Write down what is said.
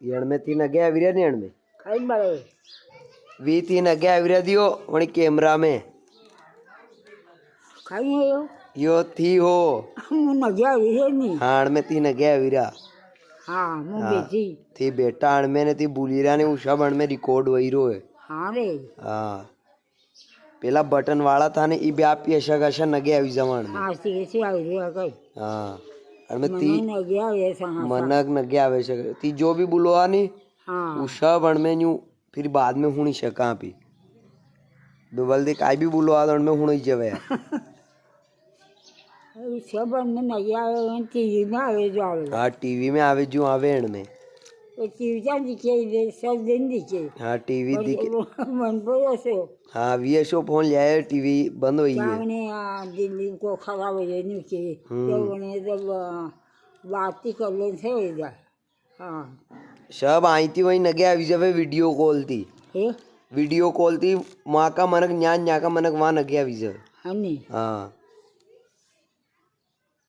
यण में 3 अगे आविरा ने यण में कई बड़े वी 3 अगे आविरा दियो वणी कैमरा में कई है यो थी हो मुन गया ये नहीं हाण में 3 अगे आविरा हाँ मुन हाँ बेटी थी बेटा हण में ने थी बुलीरा ने उषा बण में रिकॉर्ड वही रो है हाँ रे हाँ पेला बटन वाला था ने ई ब्यापी अशा कशा नगे आवी जवान में हाँ से आ गया कई हाँ और में ती मन गया ये सा मनक नगे आवे छे ती जो भी बुलवा नी हाँ उषा बण में न्यू फिर बाद में हुणी शका पी दुबल दे काई भी बुलवा दण में हुणी जवे सब में नहीं आवे टीवी में आवे जो आवे हाँ टीवी में आवे जो आवे एण में टीवी जा दिखे सब दिन दिखे हाँ टीवी दिखे मन पर ऐसे हाँ वीएसओ फोन ले आए टीवी बंद हुई है हमने दिल्ली को खराब हो जाए नीचे जब उन्हें जब बात ही कर ले थे इधर हाँ सब आई थी वही नगे आवी जवे वीडियो कॉल थी है वीडियो कॉल थी माँ का मनक न्यान न्या का मनक वहाँ नगे आवी जवे हनी हाँ